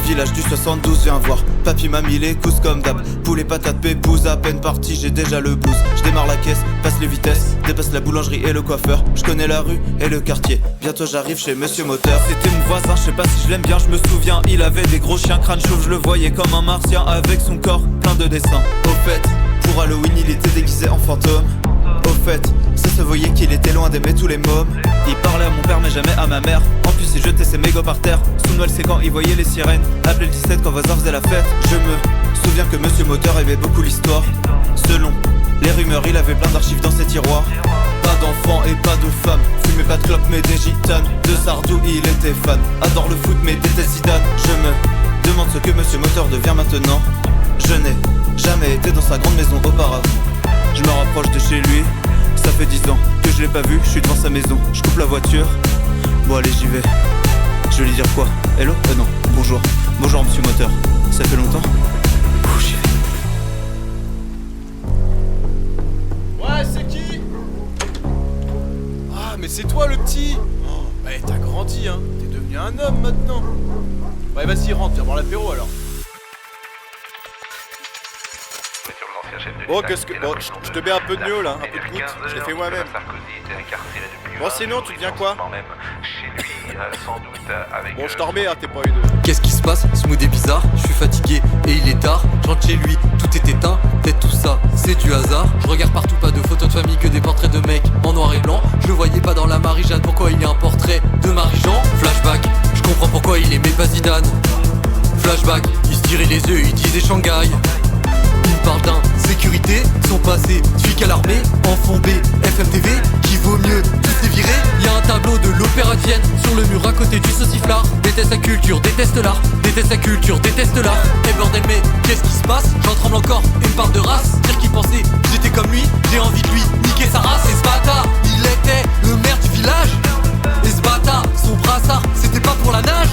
village du 72, viens voir. Papy m'a mis les cousses comme d'hab. Poulet patate pépouze, à peine parti, j'ai déjà le blues. Je démarre la caisse, passe les vitesses, dépasse la boulangerie et le coiffeur. Je connais la rue et le quartier. Bientôt j'arrive chez Monsieur Moteur. C'était mon voisin, je sais pas si je l'aime bien, je me souviens. Il avait des gros chiens crâne chauve, je le voyais comme un martien avec son corps plein de dessins. Au fait, pour Halloween il était déguisé en fantôme. Au fait, ça se voyait qu'il était loin d'aimer tous les mômes. Il parlait à mon père mais jamais à ma mère. En plus il jetait ses mégots par terre. Sous Noël c'est quand il voyait les sirènes. Appelait le 17 quand voisin faisait la fête. Je me souviens que Monsieur Moteur aimait beaucoup l'histoire. Selon les rumeurs il avait plein d'archives dans ses tiroirs. Pas d'enfants et pas de femmes. Fumait pas de clope mais des gitanes. De Sardou il était fan. Adore le foot mais déteste Zidane. Je me demande ce que Monsieur Moteur devient maintenant. Je n'ai jamais été dans sa grande maison auparavant. Je me rapproche de chez lui. Ça fait 10 ans que je l'ai pas vu, je suis devant sa maison. Je coupe la voiture. Bon allez j'y vais. Je vais lui dire quoi? Hello? Non, bonjour. Bonjour Monsieur Moteur. Ça fait longtemps? J'y vais. Ouais, c'est qui? Ah, mais c'est toi le petit. Oh, bah t'as grandi, hein. T'es devenu un homme maintenant. Ouais, vas-y, rentre, viens boire l'apéro alors. Bon, qu'est-ce que. Bon, je te mets un peu de mieux là, un peu de goutte. Je l'ai fait moi-même. Bon, sinon, tu deviens quoi? Bon, je t'en remets, hein, t'es pas une. Qu'est-ce qui se passe? Smooth et bizarre, je suis fatigué et il est tard. Je rentre chez lui, tout est éteint, peut-être tout ça, c'est du hasard. Je regarde partout, pas de photos de famille, que des portraits de mecs en noir et blanc. Je le voyais pas dans la Marie-Jeanne, pourquoi il y a un portrait de Marie-Jean? Flashback, je comprends pourquoi il aimait pas Zidane. Flashback, il se tirait les yeux, il disait Shanghai. Il parle d'insécurité, son passé, flic à l'armée, en fond B, FMTV, qui vaut mieux tous les virer. Y a un tableau de l'opéra de Vienne sur le mur à côté du sauciflard. Déteste la culture, déteste l'art, déteste la culture, déteste l'art. Et bordel mais qu'est-ce qui se passe? J'en tremble encore, une part de race. Dire qu'il pensait que j'étais comme lui, j'ai envie de lui niquer sa race. Et ce bâtard, il était le maire du village. Et ce bâtard, son brassard, c'était pas pour la nage.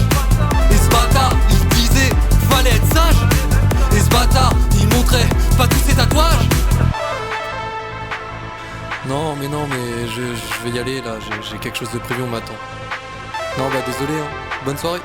Et ce bâtard, il disait fallait être sage. Et ce bâtard, il montrait pas tous ses tatouages. Non mais je vais y aller là, j'ai quelque chose de prévu, on m'attend. Non bah désolé hein, bonne soirée.